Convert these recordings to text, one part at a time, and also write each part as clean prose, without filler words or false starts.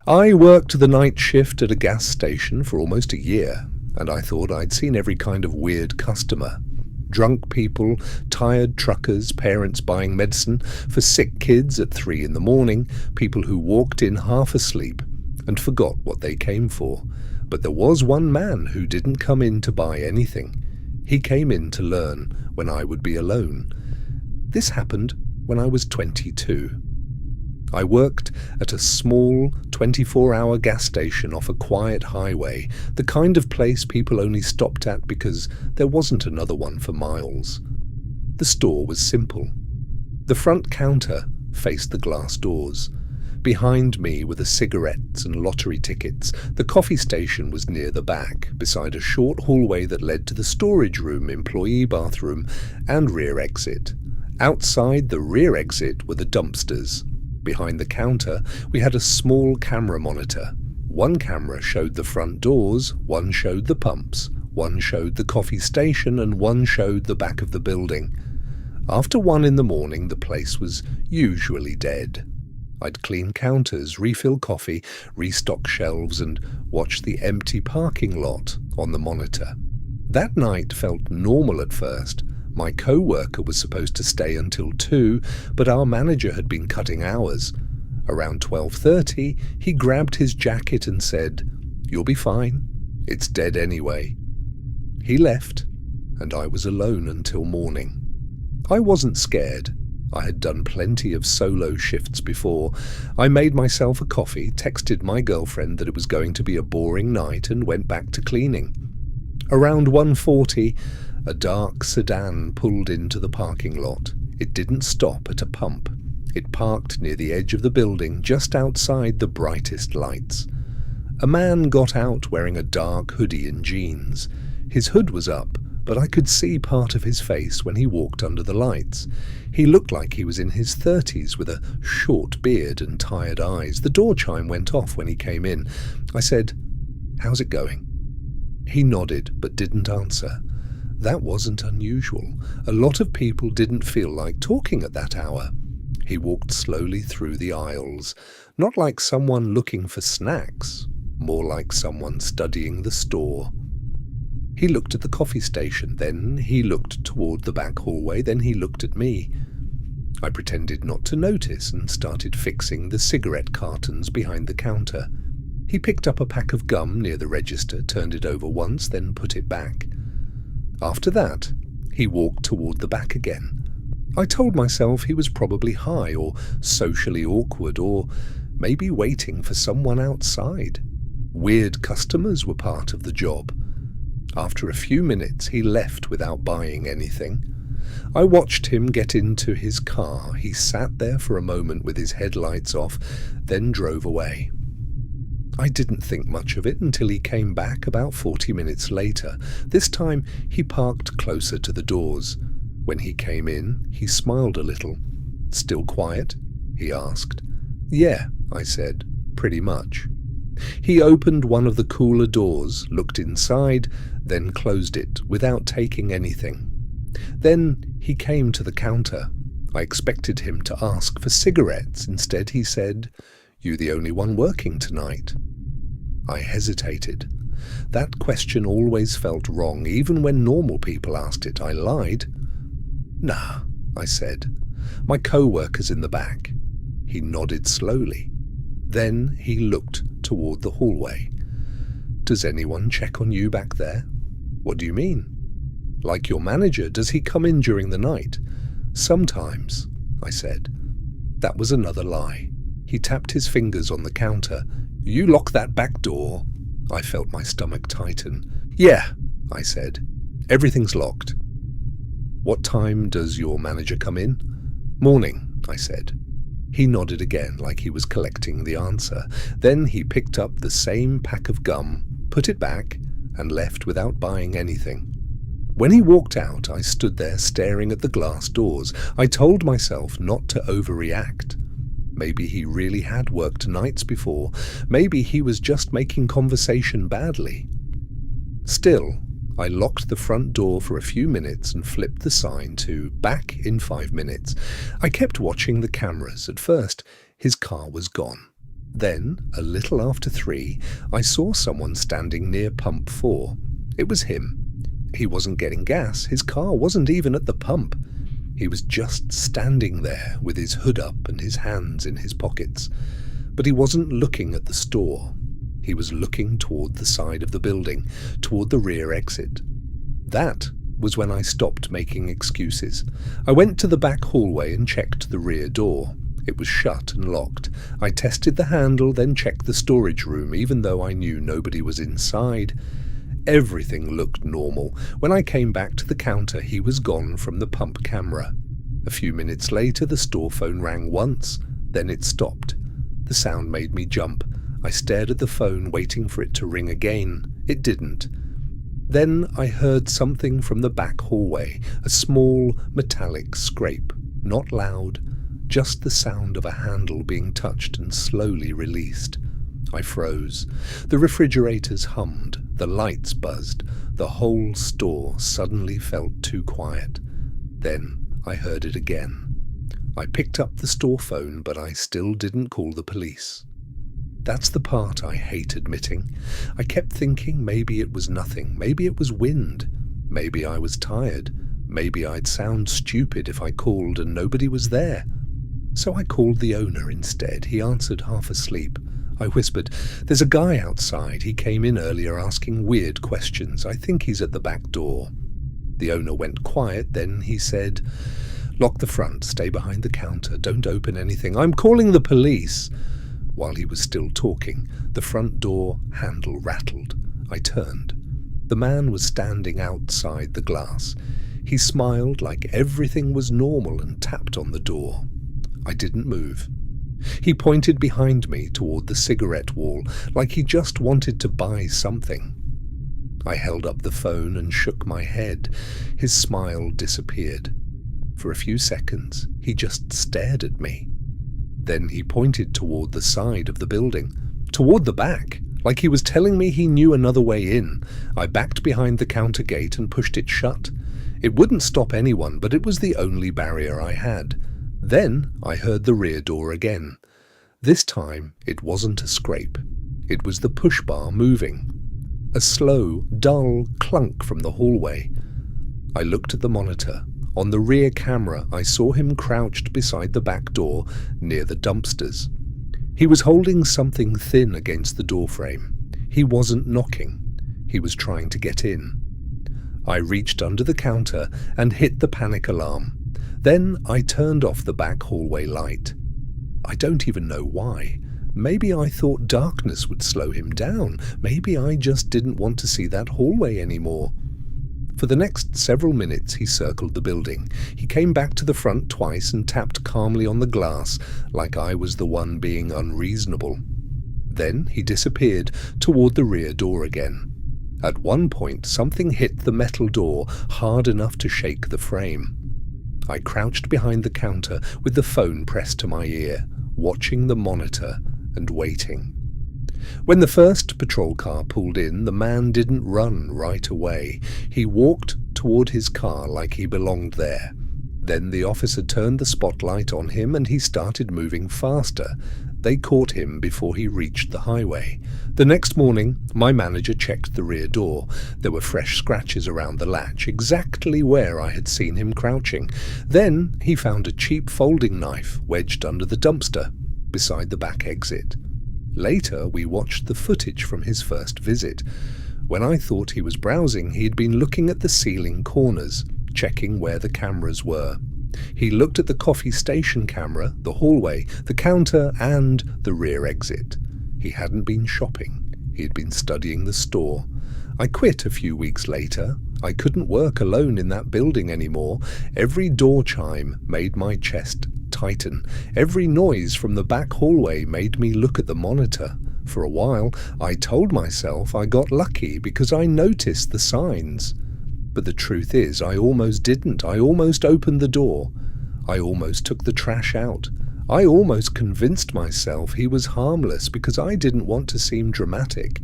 I worked the night shift at a gas station for almost a year, and I thought I'd seen every kind of weird customer. Drunk people, tired truckers, parents buying medicine for sick kids at 3 in the morning, people who walked in half asleep and forgot what they came for. But there was one man who didn't come in to buy anything. He came in to learn when I would be alone. This happened when I was 22. I worked at a small 24-hour gas station off a quiet highway, the kind of place people only stopped at because there wasn't another one for miles. The store was simple. The front counter faced the glass doors. Behind me were the cigarettes and lottery tickets. The coffee station was near the back, beside a short hallway that led to the storage room, employee bathroom, and rear exit. Outside the rear exit were the dumpsters. Behind the counter, we had a small camera monitor. One camera showed the front doors, one showed the pumps, one showed the coffee station, and one showed the back of the building. After 1 in the morning, the place was usually dead. I'd clean counters, refill coffee, restock shelves, and watch the empty parking lot on the monitor. That night felt normal at first. My co-worker was supposed to stay until 2, but our manager had been cutting hours. Around 12:30, he grabbed his jacket and said, "You'll be fine. It's dead anyway." He left, and I was alone until morning. I wasn't scared. I had done plenty of solo shifts before. I made myself a coffee, texted my girlfriend that it was going to be a boring night, and went back to cleaning. Around 1:40, a dark sedan pulled into the parking lot. It didn't stop at a pump. It parked near the edge of the building, just outside the brightest lights. A man got out wearing a dark hoodie and jeans. His hood was up, but I could see part of his face when he walked under the lights. He looked like he was in his 30s, with a short beard and tired eyes. The door chime went off when he came in. I said, "How's it going?" He nodded, but didn't answer. That wasn't unusual. A lot of people didn't feel like talking at that hour. He walked slowly through the aisles, not like someone looking for snacks, more like someone studying the store. He looked at the coffee station, then he looked toward the back hallway, then he looked at me. I pretended not to notice and started fixing the cigarette cartons behind the counter. He picked up a pack of gum near the register, turned it over once, then put it back. After that, he walked toward the back again. I told myself he was probably high or socially awkward or maybe waiting for someone outside. Weird customers were part of the job. After a few minutes, he left without buying anything. I watched him get into his car. He sat there for a moment with his headlights off, then drove away. I didn't think much of it until he came back about 40 minutes later. This time, he parked closer to the doors. When he came in, he smiled a little. "Still quiet?" he asked. "Yeah," I said, "pretty much." He opened one of the cooler doors, looked inside, then closed it without taking anything. Then he came to the counter. I expected him to ask for cigarettes. Instead, he said, "You the only one working tonight?" I hesitated. That question always felt wrong, even when normal people asked it. I lied. "Nah," I said. "My co-worker's in the back." He nodded slowly. Then he looked toward the hallway. "Does anyone check on you back there?" "What do you mean?" "Like your manager, does he come in during the night?" "Sometimes," I said. That was another lie. He tapped his fingers on the counter. "You lock that back door." I felt my stomach tighten. "Yeah," I said. "Everything's locked." "What time does your manager come in?" "Morning," I said. He nodded again, like he was collecting the answer. Then he picked up the same pack of gum, put it back, and left without buying anything. When he walked out, I stood there staring at the glass doors. I told myself not to overreact. Maybe he really had worked nights before. Maybe he was just making conversation badly. Still, I locked the front door for a few minutes and flipped the sign to "Back in 5 minutes." I kept watching the cameras. At first, his car was gone. Then, a little after 3, I saw someone standing near pump 4. It was him. He wasn't getting gas. His car wasn't even at the pump. He was just standing there with his hood up and his hands in his pockets. But he wasn't looking at the store. He was looking toward the side of the building, toward the rear exit. That was when I stopped making excuses. I went to the back hallway and checked the rear door. It was shut and locked. I tested the handle, then checked the storage room, even though I knew nobody was inside. Everything looked normal. When I came back to the counter, he was gone from the pump camera. A few minutes later, the store phone rang once, then it stopped. The sound made me jump. I stared at the phone, waiting for it to ring again. It didn't. Then I heard something from the back hallway, a small metallic scrape. Not loud, just the sound of a handle being touched and slowly released. I froze. The refrigerators hummed, the lights buzzed, the whole store suddenly felt too quiet. Then I heard it again. I picked up the store phone, but I still didn't call the police. That's the part I hate admitting. I kept thinking maybe it was nothing, maybe it was wind, maybe I was tired, maybe I'd sound stupid if I called and nobody was there. So I called the owner instead. He answered half asleep. I whispered, "There's a guy outside. He came in earlier asking weird questions. I think he's at the back door." The owner went quiet, then he said, "Lock the front, stay behind the counter, don't open anything. I'm calling the police." While he was still talking, the front door handle rattled. I turned. The man was standing outside the glass. He smiled like everything was normal and tapped on the door. I didn't move. He pointed behind me toward the cigarette wall, like he just wanted to buy something. I held up the phone and shook my head. His smile disappeared. For a few seconds, he just stared at me. Then he pointed toward the side of the building, toward the back, like he was telling me he knew another way in. I backed behind the counter gate and pushed it shut. It wouldn't stop anyone, but it was the only barrier I had. Then I heard the rear door again. This time it wasn't a scrape. It was the push bar moving. A slow, dull clunk from the hallway. I looked at the monitor. On the rear camera, I saw him crouched beside the back door near the dumpsters. He was holding something thin against the doorframe. He wasn't knocking. He was trying to get in. I reached under the counter and hit the panic alarm. Then I turned off the back hallway light. I don't even know why. Maybe I thought darkness would slow him down. Maybe I just didn't want to see that hallway anymore. For the next several minutes he circled the building. He came back to the front twice and tapped calmly on the glass, like I was the one being unreasonable. Then he disappeared toward the rear door again. At one point, something hit the metal door hard enough to shake the frame. I crouched behind the counter with the phone pressed to my ear, watching the monitor and waiting. When the first patrol car pulled in, the man didn't run right away. He walked toward his car like he belonged there. Then the officer turned the spotlight on him and he started moving faster. They caught him before he reached the highway. The next morning, my manager checked the rear door. There were fresh scratches around the latch, exactly where I had seen him crouching. Then he found a cheap folding knife wedged under the dumpster, beside the back exit. Later, we watched the footage from his first visit. When I thought he was browsing, he had been looking at the ceiling corners, checking where the cameras were. He looked at the coffee station camera, the hallway, the counter, and the rear exit. He hadn't been shopping. He had been studying the store. I quit a few weeks later. I couldn't work alone in that building anymore. Every door chime made my chest tighten. Every noise from the back hallway made me look at the monitor. For a while, I told myself I got lucky because I noticed the signs. But the truth is, I almost didn't. I almost opened the door. I almost took the trash out. I almost convinced myself he was harmless because I didn't want to seem dramatic.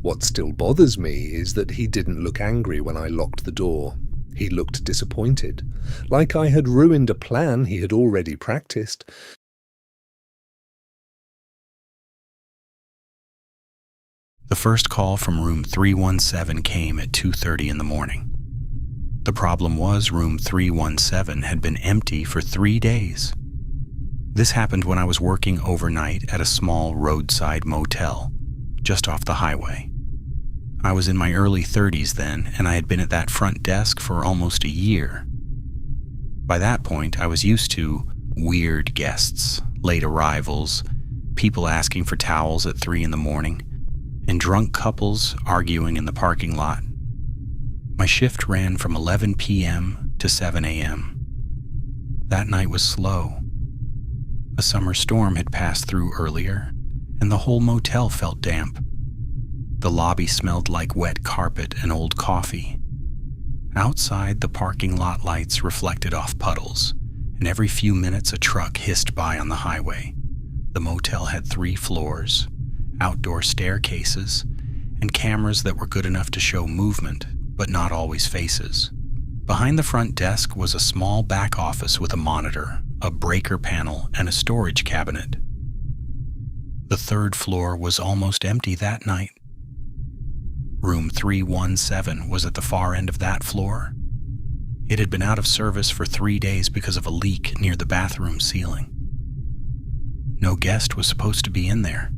What still bothers me is that he didn't look angry when I locked the door. He looked disappointed, like I had ruined a plan he had already practiced. The first call from room 317 came at 2:30 in the morning. The problem was room 317 had been empty for 3 days. This happened when I was working overnight at a small roadside motel just off the highway. I was in my early 30s then, and I had been at that front desk for almost a year. By that point, I was used to weird guests, late arrivals, people asking for towels at 3 in the morning, and drunk couples arguing in the parking lot. My shift ran from 11 p.m. to 7 a.m. That night was slow. A summer storm had passed through earlier, and the whole motel felt damp. The lobby smelled like wet carpet and old coffee. Outside, the parking lot lights reflected off puddles, and every few minutes a truck hissed by on the highway. The motel had 3 floors, outdoor staircases, and cameras that were good enough to show movement, but not always faces. Behind the front desk was a small back office with a monitor, a breaker panel, and a storage cabinet. The 3rd floor was almost empty that night. Room 317 was at the far end of that floor. It had been out of service for 3 days because of a leak near the bathroom ceiling. No guest was supposed to be in there.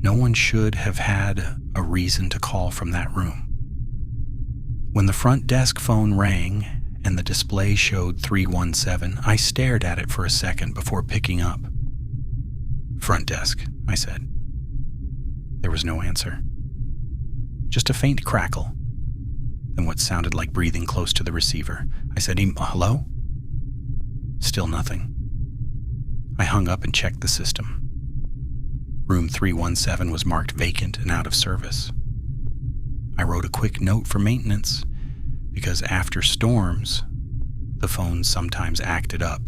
No one should have had a reason to call from that room. When the front desk phone rang and the display showed 317, I stared at it for a second before picking up. "Front desk," I said. There was no answer. Just a faint crackle, then what sounded like breathing close to the receiver. I said, "Hello?" Still nothing. I hung up and checked the system. Room 317 was marked vacant and out of service. I wrote a quick note for maintenance, because after storms, the phones sometimes acted up.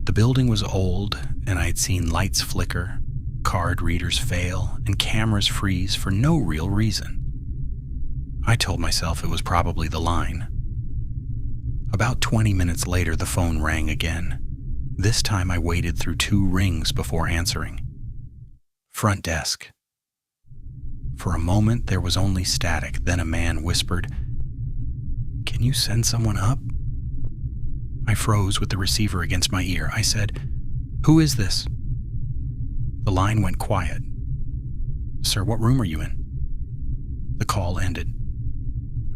The building was old, and I had seen lights flicker, card readers fail, and cameras freeze for no real reason. I told myself it was probably the line. About 20 minutes later, the phone rang again. This time I waited through 2 rings before answering. "Front desk." For a moment, there was only static. Then a man whispered, "Can you send someone up?" I froze with the receiver against my ear. I said, "Who is this?" The line went quiet. "Sir, what room are you in?" The call ended.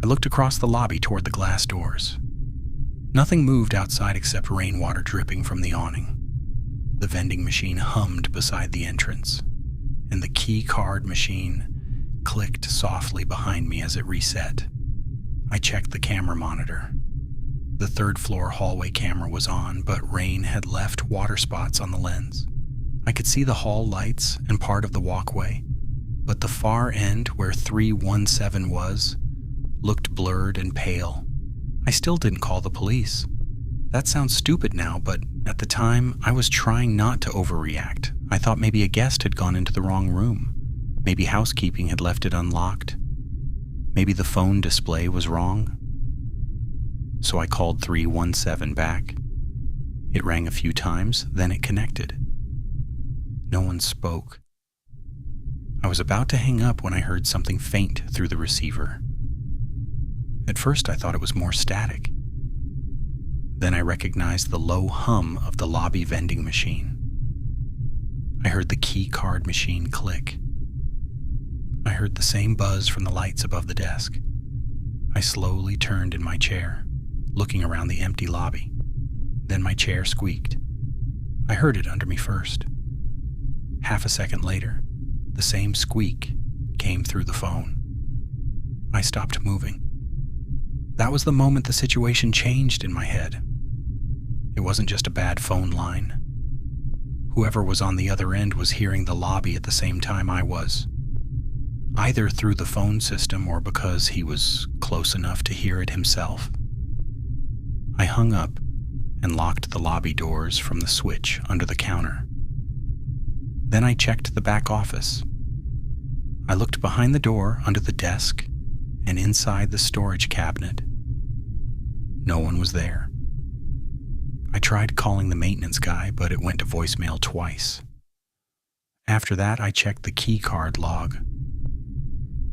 I looked across the lobby toward the glass doors. Nothing moved outside except rainwater dripping from the awning. The vending machine hummed beside the entrance, and the key card machine clicked softly behind me as it reset. I checked the camera monitor. The 3rd floor hallway camera was on, but rain had left water spots on the lens. I could see the hall lights and part of the walkway, but the far end where 317 was looked blurred and pale. I still didn't call the police. That sounds stupid now, but at the time, I was trying not to overreact. I thought maybe a guest had gone into the wrong room. Maybe housekeeping had left it unlocked. Maybe the phone display was wrong. So I called 317 back. It rang a few times, then it connected. No one spoke. I was about to hang up when I heard something faint through the receiver. At first, I thought it was more static. Then I recognized the low hum of the lobby vending machine. I heard the key card machine click. I heard the same buzz from the lights above the desk. I slowly turned in my chair, looking around the empty lobby. Then my chair squeaked. I heard it under me first. Half a second later, the same squeak came through the phone. I stopped moving. That was the moment the situation changed in my head. It wasn't just a bad phone line. Whoever was on the other end was hearing the lobby at the same time I was, either through the phone system or because he was close enough to hear it himself. I hung up and locked the lobby doors from the switch under the counter. Then I checked the back office. I looked behind the door, under the desk, and inside the storage cabinet. No one was there. I tried calling the maintenance guy, but it went to voicemail twice. After that, I checked the key card log.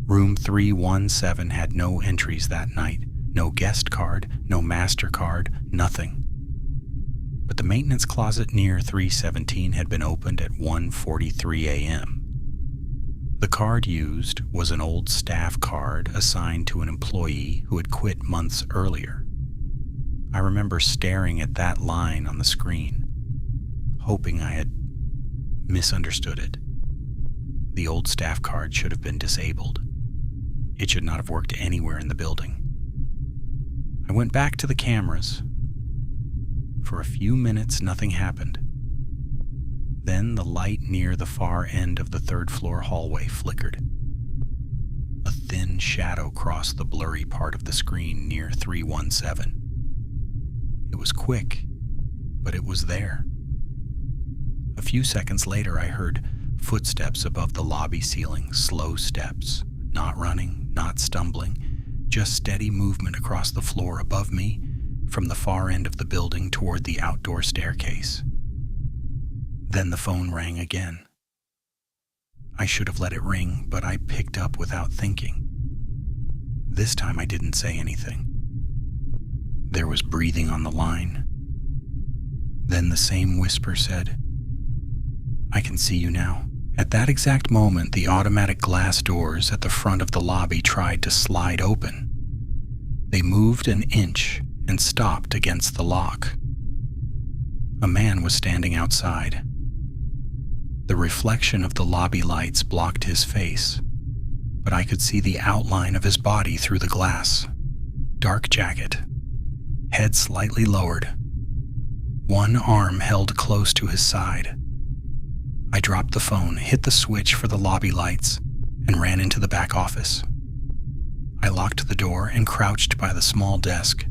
Room 317 had no entries that night. No guest card, no MasterCard, nothing. But the maintenance closet near 317 had been opened at 1:43 a.m. The card used was an old staff card assigned to an employee who had quit months earlier. I remember staring at that line on the screen, hoping I had misunderstood it. The old staff card should have been disabled. It should not have worked anywhere in the building. I went back to the cameras. For a few minutes, nothing happened. Then the light near the far end of the third-floor hallway flickered. A thin shadow crossed the blurry part of the screen near 317. It was quick, but it was there. A few seconds later, I heard footsteps above the lobby ceiling, slow steps, not running, not stumbling, just steady movement across the floor above me from the far end of the building toward the outdoor staircase. Then the phone rang again. I should have let it ring, but I picked up without thinking. This time I didn't say anything. There was breathing on the line. Then the same whisper said, "I can see you now." At that exact moment, the automatic glass doors at the front of the lobby tried to slide open. They moved an inch and stopped against the lock. A man was standing outside. The reflection of the lobby lights blocked his face, but I could see the outline of his body through the glass. Dark jacket, head slightly lowered, one arm held close to his side. I dropped the phone, hit the switch for the lobby lights, and ran into the back office. I locked the door and crouched by the small desk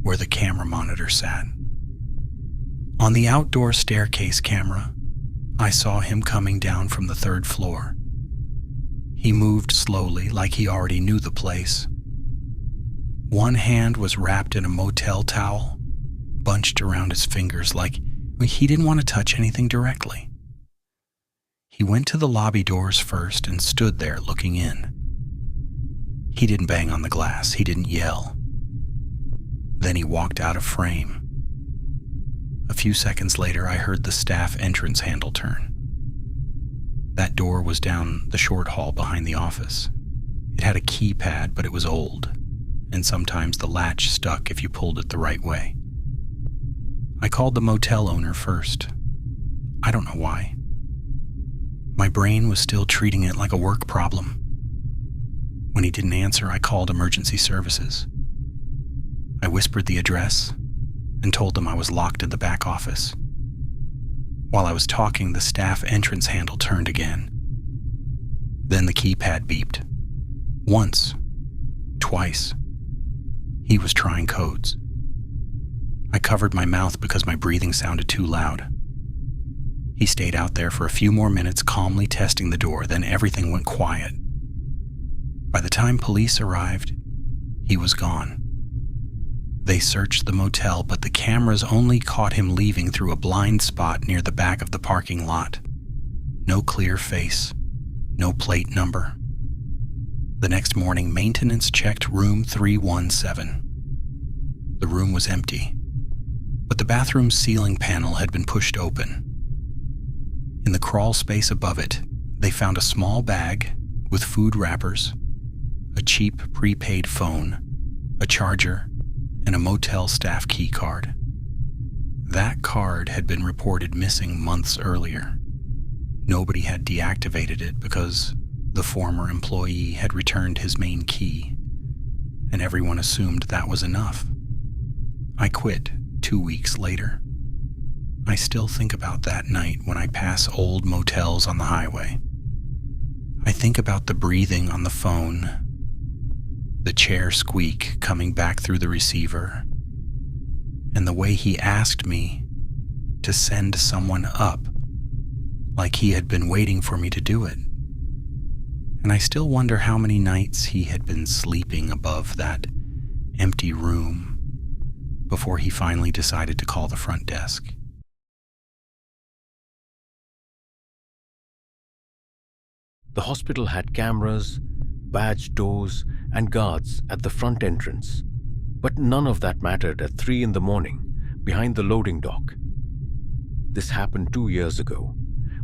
where the camera monitor sat. On the outdoor staircase camera, I saw him coming down from the third floor. He moved slowly, like he already knew the place. One hand was wrapped in a motel towel, bunched around his fingers like he didn't want to touch anything directly. He went to the lobby doors first and stood there looking in. He didn't bang on the glass. He didn't yell. Then he walked out of frame. A few seconds later, I heard the staff entrance handle turn. That door was down the short hall behind the office. It had a keypad, but it was old, and sometimes the latch stuck if you pulled it the right way. I called the motel owner first. I don't know why. My brain was still treating it like a work problem. When he didn't answer, I called emergency services. I whispered the address and told them I was locked in the back office. While I was talking, the staff entrance handle turned again. Then the keypad beeped. Once. Twice. He was trying codes. I covered my mouth because my breathing sounded too loud. He stayed out there for a few more minutes, calmly testing the door, then everything went quiet. By the time police arrived, he was gone. They searched the motel, but the cameras only caught him leaving through a blind spot near the back of the parking lot. No clear face, no plate number. The next morning, maintenance checked room 317. The room was empty, but the bathroom's ceiling panel had been pushed open. In the crawl space above it, they found a small bag with food wrappers, a cheap prepaid phone, a charger, and a motel staff key card. That card had been reported missing months earlier. Nobody had deactivated it because the former employee had returned his main key, and everyone assumed that was enough. I quit 2 weeks later. I still think about that night when I pass old motels on the highway. I think about the breathing on the phone, the chair squeak coming back through the receiver, and the way he asked me to send someone up, like he had been waiting for me to do it. And I still wonder how many nights he had been sleeping above that empty room before he finally decided to call the front desk. The hospital had cameras, badged doors, and guards at the front entrance. But none of that mattered at 3 in the morning, behind the loading dock. This happened 2 years ago,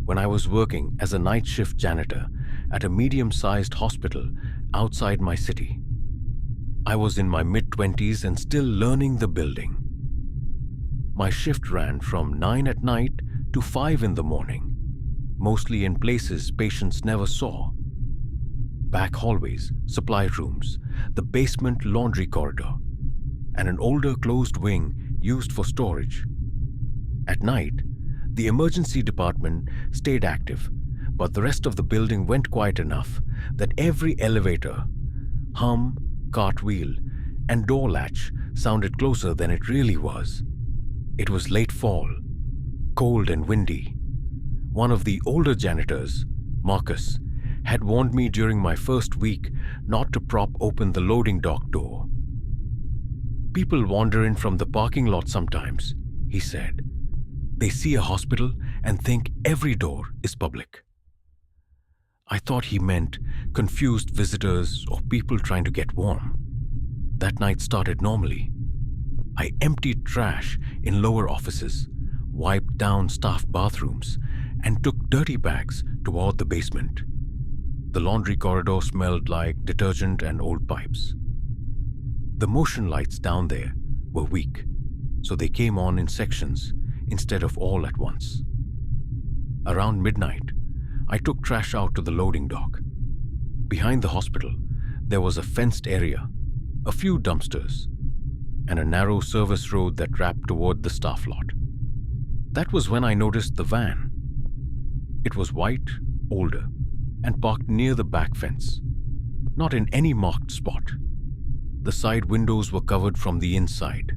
when I was working as a night shift janitor at a medium-sized hospital outside my city. I was in my mid-20s and still learning the building. My shift ran from 9 at night to 5 in the morning, mostly in places patients never saw. Back hallways, supply rooms, the basement laundry corridor, and an older closed wing used for storage. At night, the emergency department stayed active, but the rest of the building went quiet enough that every elevator, hum, cartwheel, and door latch sounded closer than it really was. It was late fall, cold and windy. One of the older janitors, Marcus, had warned me during my first week not to prop open the loading dock door. People wander in from the parking lot sometimes, he said. They see a hospital and think every door is public. I thought he meant confused visitors or people trying to get warm. That night started normally. I emptied trash in lower offices, wiped down staff bathrooms, and took dirty bags toward the basement. The laundry corridor smelled like detergent and old pipes. The motion lights down there were weak, so they came on in sections instead of all at once. Around midnight, I took trash out to the loading dock. Behind the hospital, there was a fenced area, a few dumpsters, and a narrow service road that wrapped toward the staff lot. That was when I noticed the van. It was white, older, and parked near the back fence, not in any marked spot. The side windows were covered from the inside.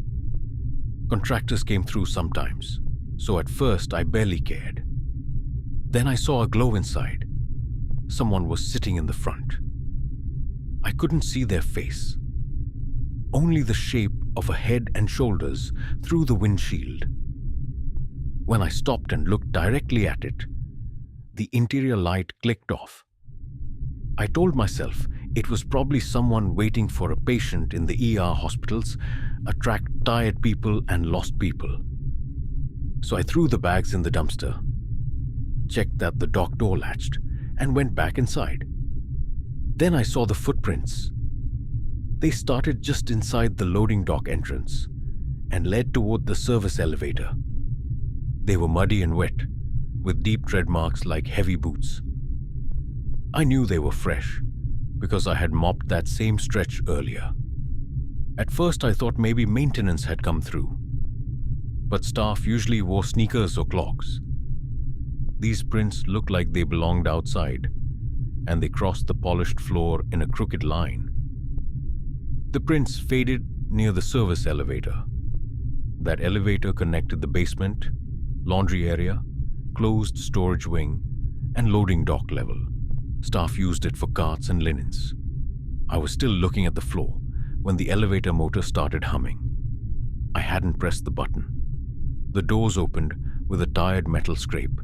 Contractors came through sometimes, so at first I barely cared. Then I saw a glow inside. Someone was sitting in the front. I couldn't see their face, only the shape of a head and shoulders through the windshield. When I stopped and looked directly at it, the interior light clicked off. I told myself it was probably someone waiting for a patient in the ER hospitals attract tired people and lost people. So I threw the bags in the dumpster, checked that the dock door latched, and went back inside. Then I saw the footprints. They started just inside the loading dock entrance and led toward the service elevator. They were muddy and wet, with deep tread marks like heavy boots. I knew they were fresh because I had mopped that same stretch earlier. At first I thought maybe maintenance had come through, but staff usually wore sneakers or clogs. These prints looked like they belonged outside, and they crossed the polished floor in a crooked line. The prints faded near the service elevator. That elevator connected the basement, laundry area, closed storage wing, and loading dock level. Staff used it for carts and linens. I was still looking at the floor when the elevator motor started humming. I hadn't pressed the button. The doors opened with a tired metal scrape.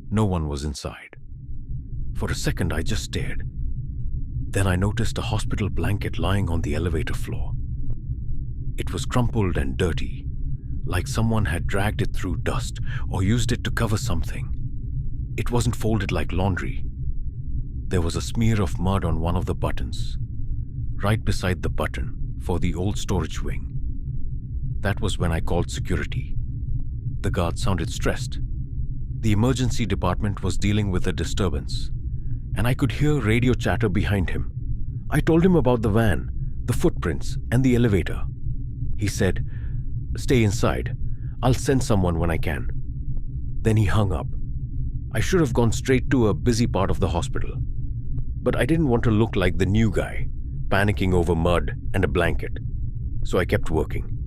No one was inside. For a second, I just stared. Then I noticed a hospital blanket lying on the elevator floor. It was crumpled and dirty, like someone had dragged it through dust or used it to cover something. It wasn't folded like laundry. There was a smear of mud on one of the buttons, right beside the button for the old storage wing. That was when I called security. The guard sounded stressed. The emergency department was dealing with a disturbance, and I could hear radio chatter behind him. I told him about the van, the footprints, and the elevator. He said, "Stay inside. I'll send someone when I can." Then he hung up. I should have gone straight to a busy part of the hospital, but I didn't want to look like the new guy, panicking over mud and a blanket, so I kept working.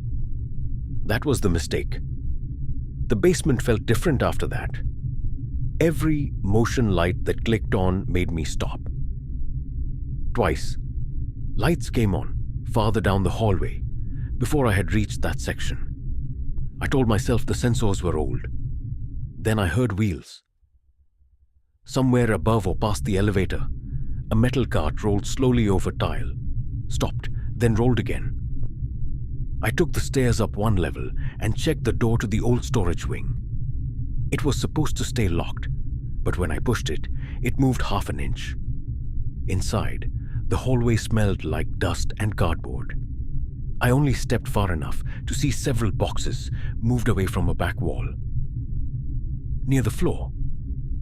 That was the mistake. The basement felt different after that. Every motion light that clicked on made me stop. Twice, lights came on farther down the hallway before I had reached that section. I told myself the sensors were old. Then I heard wheels. Somewhere above or past the elevator, a metal cart rolled slowly over tile, stopped, then rolled again. I took the stairs up one level and checked the door to the old storage wing. It was supposed to stay locked, but when I pushed it, it moved half an inch. Inside, the hallway smelled like dust and cardboard. I only stepped far enough to see several boxes moved away from a back wall. Near the floor,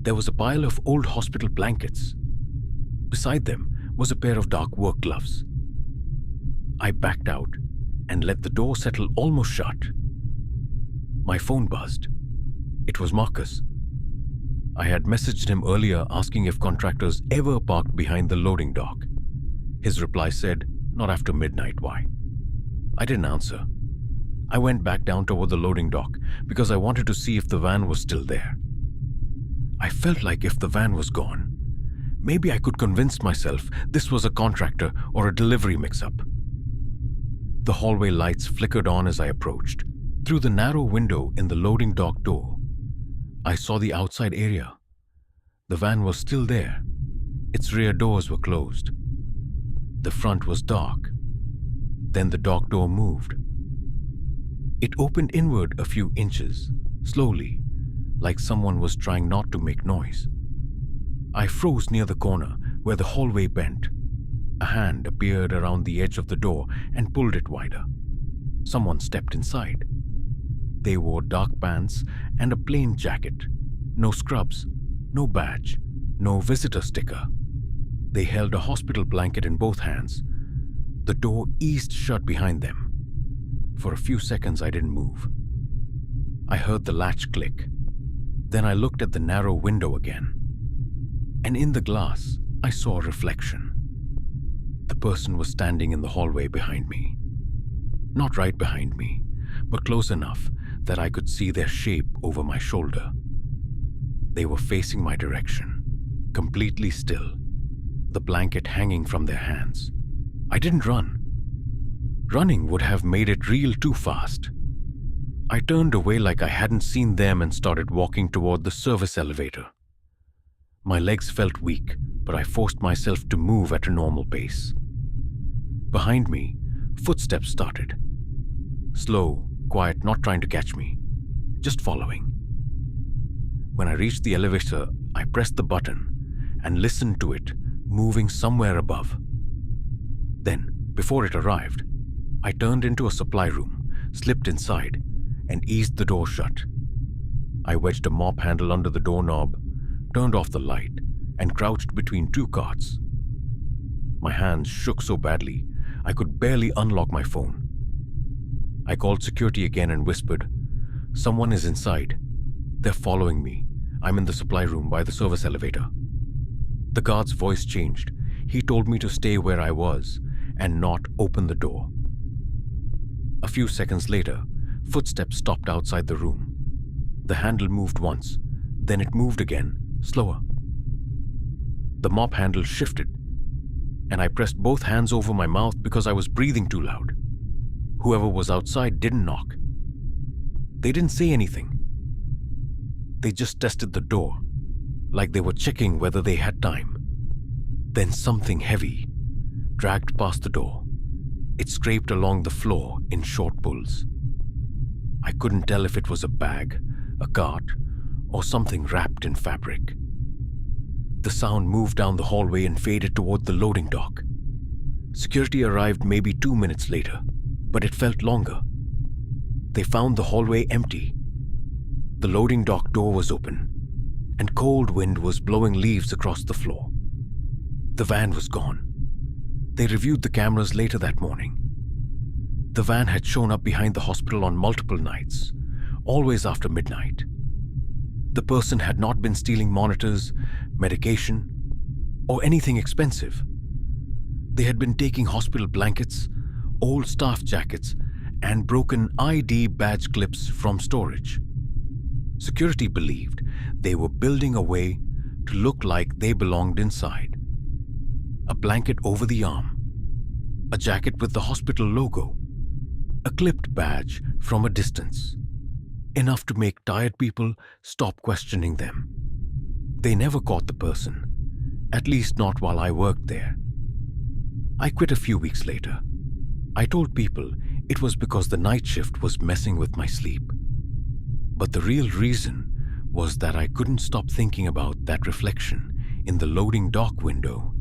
there was a pile of old hospital blankets. Beside them was a pair of dark work gloves. I backed out and let the door settle almost shut. My phone buzzed. It was Marcus. I had messaged him earlier asking if contractors ever parked behind the loading dock. His reply said, "Not after midnight, why?" I didn't answer. I went back down toward the loading dock because I wanted to see if the van was still there. I felt like if the van was gone, maybe I could convince myself this was a contractor or a delivery mix-up. The hallway lights flickered on as I approached. Through the narrow window in the loading dock door, I saw the outside area. The van was still there. Its rear doors were closed. The front was dark. Then the dock door moved. It opened inward a few inches, slowly, like someone was trying not to make noise. I froze near the corner where the hallway bent. A hand appeared around the edge of the door and pulled it wider. Someone stepped inside. They wore dark pants and a plain jacket. No scrubs, no badge, no visitor sticker. They held a hospital blanket in both hands. The door eased shut behind them. For a few seconds, I didn't move. I heard the latch click. Then I looked at the narrow window again. And in the glass, I saw a reflection. The person was standing in the hallway behind me. Not right behind me, but close enough that I could see their shape over my shoulder. They were facing my direction, completely still, the blanket hanging from their hands. I didn't run. Running would have made it real too fast. I turned away like I hadn't seen them and started walking toward the service elevator. My legs felt weak, but I forced myself to move at a normal pace. Behind me, footsteps started. Slow, quiet, not trying to catch me, just following. When I reached the elevator, I pressed the button and listened to it moving somewhere above. Then, before it arrived, I turned into a supply room, slipped inside, and eased the door shut. I wedged a mop handle under the doorknob, turned off the light, and crouched between two carts. My hands shook so badly, I could barely unlock my phone. I called security again and whispered, "Someone is inside. They're following me. I'm in the supply room by the service elevator." The guard's voice changed. He told me to stay where I was and not open the door. A few seconds later, footsteps stopped outside the room. The handle moved once, then it moved again, slower. The mop handle shifted, and I pressed both hands over my mouth because I was breathing too loud. Whoever was outside didn't knock. They didn't say anything. They just tested the door, like they were checking whether they had time. Then something heavy dragged past the door. It scraped along the floor in short pulls. I couldn't tell if it was a bag, a cart, or something wrapped in fabric. The sound moved down the hallway and faded toward the loading dock. Security arrived maybe 2 minutes later, but it felt longer. They found the hallway empty. The loading dock door was open, and cold wind was blowing leaves across the floor. The van was gone. They reviewed the cameras later that morning. The van had shown up behind the hospital on multiple nights, always after midnight. The person had not been stealing monitors, medication, or anything expensive. They had been taking hospital blankets, old staff jackets, and broken ID badge clips from storage. Security believed they were building a way to look like they belonged inside. A blanket over the arm, a jacket with the hospital logo, a clipped badge from a distance, enough to make tired people stop questioning them. they never caught the person, at least not while I worked there. I quit a few weeks later. I told people it was because the night shift was messing with my sleep. But the real reason was that I couldn't stop thinking about that reflection in the loading dock window.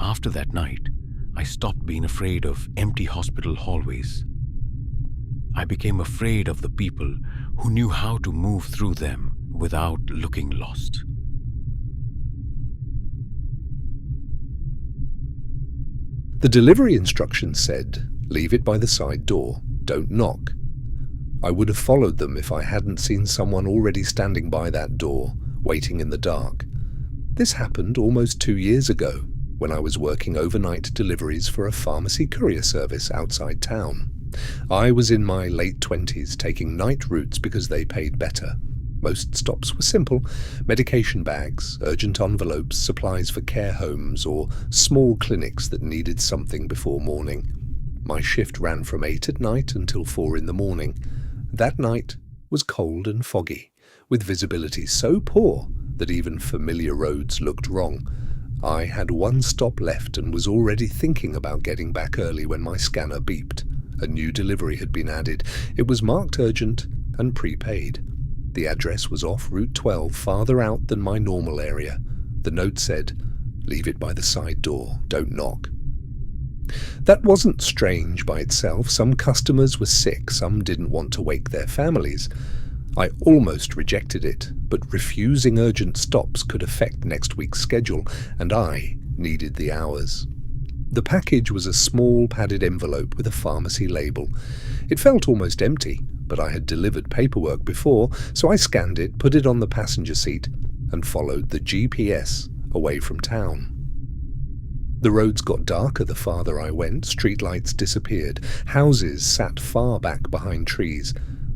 After that night, I stopped being afraid of empty hospital hallways. I became afraid of the people who knew how to move through them without looking lost. The delivery instructions said, "Leave it by the side door, don't knock." I would have followed them if I hadn't seen someone already standing by that door, waiting in the dark. This happened almost 2 years ago, when I was working overnight deliveries for a pharmacy courier service outside town. I was in my late 20s, taking night routes because they paid better. Most stops were simple: medication bags, urgent envelopes, supplies for care homes, or small clinics that needed something before morning. My shift ran from 8 at night until 4 in the morning. That night was cold and foggy, with visibility so poor that even familiar roads looked wrong. I had one stop left and was already thinking about getting back early when my scanner beeped. A new delivery had been added. It was marked urgent and prepaid. The address was off Route 12, farther out than my normal area. The note said, "Leave it by the side door, don't knock." That wasn't strange by itself. Some customers were sick, some didn't want to wake their families. I almost rejected it, but refusing urgent stops could affect next week's schedule, and I needed the hours. The package was a small padded envelope with a pharmacy label. It felt almost empty, but I had delivered paperwork before, so I scanned it, put it on the passenger seat, and followed the GPS away from town. The roads got darker the farther I went. Streetlights disappeared. Houses sat far back behind trees.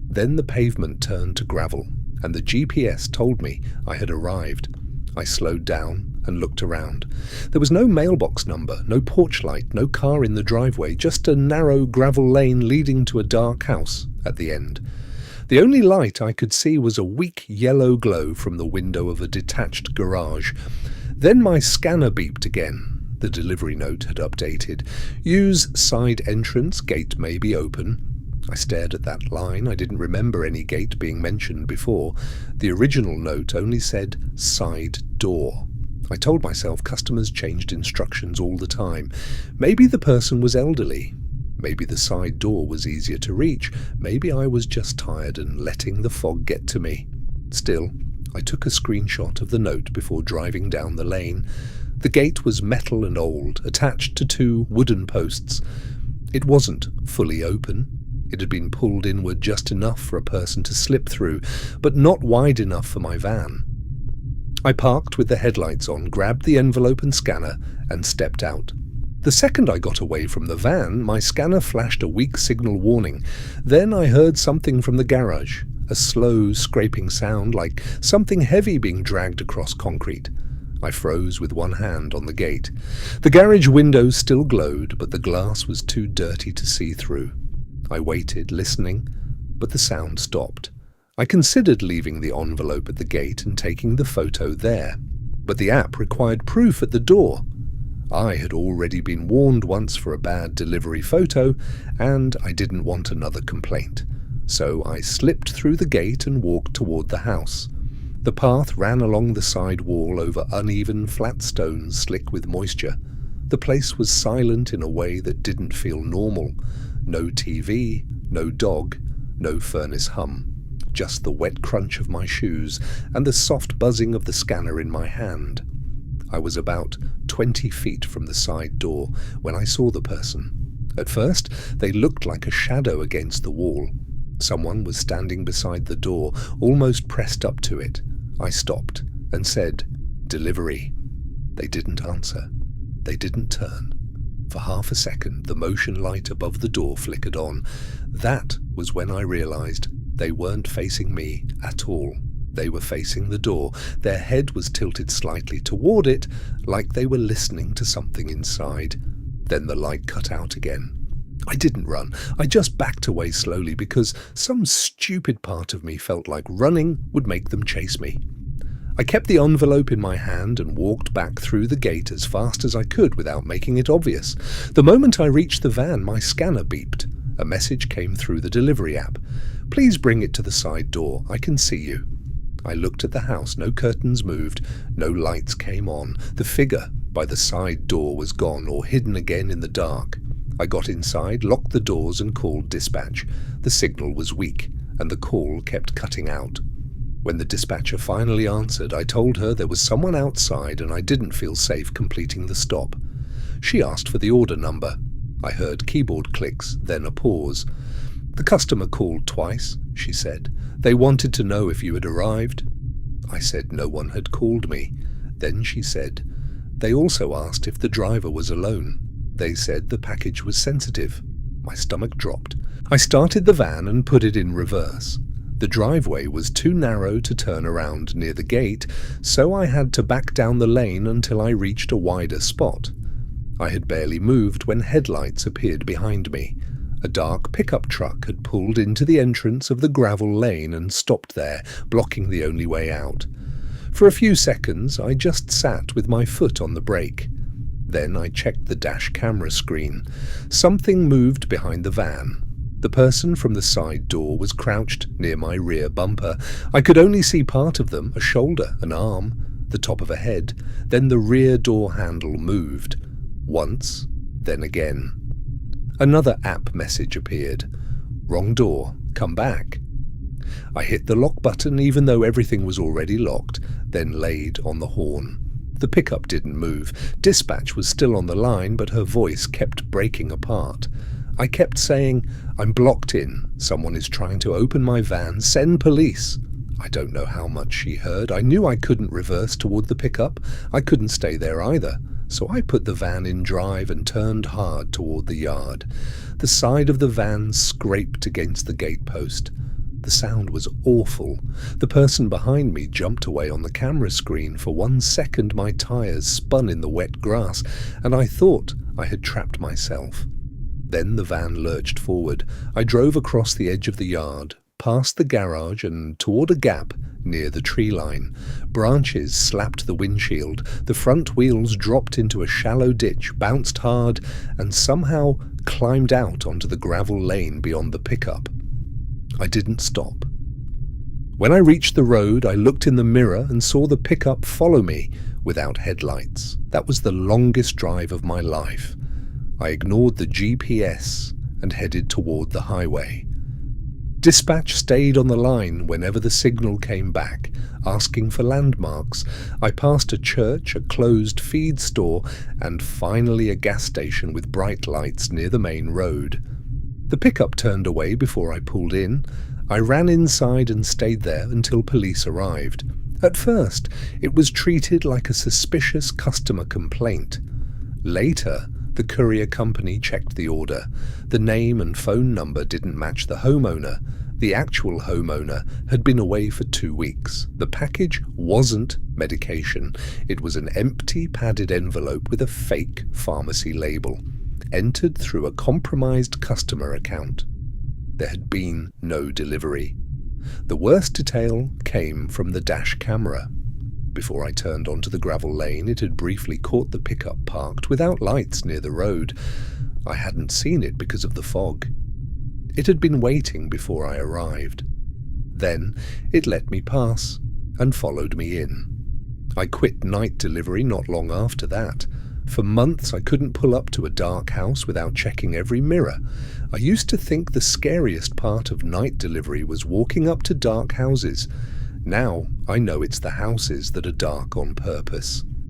Then the pavement turned to gravel, and the GPS told me I had arrived. I slowed down and looked around. There was no mailbox number, no porch light, no car in the driveway, just a narrow gravel lane leading to a dark house at the end. The only light I could see was a weak yellow glow from the window of a detached garage. Then my scanner beeped again. The delivery note had updated. "Use side entrance, gate may be open." I stared at that line. I didn't remember any gate being mentioned before. The original note only said side door. I told myself customers changed instructions all the time. Maybe the person was elderly. Maybe the side door was easier to reach. Maybe I was just tired and letting the fog get to me. Still, I took a screenshot of the note before driving down the lane. The gate was metal and old, attached to 2 wooden posts. It wasn't fully open. It had been pulled inward just enough for a person to slip through, but not wide enough for my van. I parked with the headlights on, grabbed the envelope and scanner, and stepped out. The second I got away from the van, my scanner flashed a weak signal warning. Then I heard something from the garage, a slow, scraping sound like something heavy being dragged across concrete. I froze with one hand on the gate. The garage windows still glowed, but the glass was too dirty to see through. I waited, listening, but the sound stopped. I considered leaving the envelope at the gate and taking the photo there, but the app required proof at the door. I had already been warned once for a bad delivery photo, and I didn't want another complaint. So I slipped through the gate and walked toward the house. The path ran along the side wall over uneven, flat stones slick with moisture. The place was silent in a way that didn't feel normal. No TV, no dog, no furnace hum. Just the wet crunch of my shoes and the soft buzzing of the scanner in my hand. I was about 20 feet from the side door when I saw the person. At first, they looked like a shadow against the wall. Someone was standing beside the door, almost pressed up to it. I stopped and said, "Delivery." They didn't answer. They didn't turn. For half a second, the motion light above the door flickered on. That was when I realized they weren't facing me at all. They were facing the door. Their head was tilted slightly toward it, like they were listening to something inside. Then the light cut out again. I didn't run. I just backed away slowly because some stupid part of me felt like running would make them chase me. I kept the envelope in my hand and walked back through the gate as fast as I could without making it obvious. The moment I reached the van, my scanner beeped. A message came through the delivery app. "Please bring it to the side door. I can see you." I looked at the house. No curtains moved. No lights came on. The figure by the side door was gone or hidden again in the dark. I got inside, locked the doors and called dispatch. The signal was weak and the call kept cutting out. When the dispatcher finally answered, I told her there was someone outside and I didn't feel safe completing the stop. She asked for the order number. I heard keyboard clicks, then a pause. "The customer called twice," she said. "They wanted to know if you had arrived." I said no one had called me. Then she said, "They also asked if the driver was alone. They said the package was sensitive." My stomach dropped. I started the van and put it in reverse. The driveway was too narrow to turn around near the gate, so I had to back down the lane until I reached a wider spot. I had barely moved when headlights appeared behind me. A dark pickup truck had pulled into the entrance of the gravel lane and stopped there, blocking the only way out. For a few seconds, I just sat with my foot on the brake. Then I checked the dash camera screen. Something moved behind the van. The person from the side door was crouched near my rear bumper. I could only see part of them, a shoulder, an arm, the top of a head. Then the rear door handle moved. Once, then again. Another app message appeared. "Wrong door. Come back." I hit the lock button even though everything was already locked, then laid on the horn. The pickup didn't move. Dispatch was still on the line, but her voice kept breaking apart. I kept saying, "I'm blocked in. Someone is trying to open my van. Send police." I don't know how much she heard. I knew I couldn't reverse toward the pickup. I couldn't stay there either. So I put the van in drive and turned hard toward the yard. The side of the van scraped against the gatepost. The sound was awful. The person behind me jumped away on the camera screen. For 1 second my tires spun in the wet grass, and I thought I had trapped myself. Then the van lurched forward. I drove across the edge of the yard, past the garage and toward a gap near the tree line. Branches slapped the windshield. The front wheels dropped into a shallow ditch, bounced hard, and somehow climbed out onto the gravel lane beyond the pickup. I didn't stop. When I reached the road, I looked in the mirror and saw the pickup follow me without headlights. That was the longest drive of my life. I ignored the GPS and headed toward the highway. Dispatch stayed on the line whenever the signal came back, asking for landmarks. I passed a church, a closed feed store, and finally a gas station with bright lights near the main road. The pickup turned away before I pulled in. I ran inside and stayed there until police arrived. At first, it was treated like a suspicious customer complaint. Later, the courier company checked the order. The name and phone number didn't match the homeowner. The actual homeowner had been away for 2 weeks. The package wasn't medication. It was an empty padded envelope with a fake pharmacy label, entered through a compromised customer account. There had been no delivery. The worst detail came from the dash camera. Before I turned onto the gravel lane, it had briefly caught the pickup parked without lights near the road. I hadn't seen it because of the fog. It had been waiting before I arrived. Then it let me pass and followed me in. I quit night delivery not long after that. For months I couldn't pull up to a dark house without checking every mirror. I used to think the scariest part of night delivery was walking up to dark houses. Now I know it's the houses that are dark on purpose.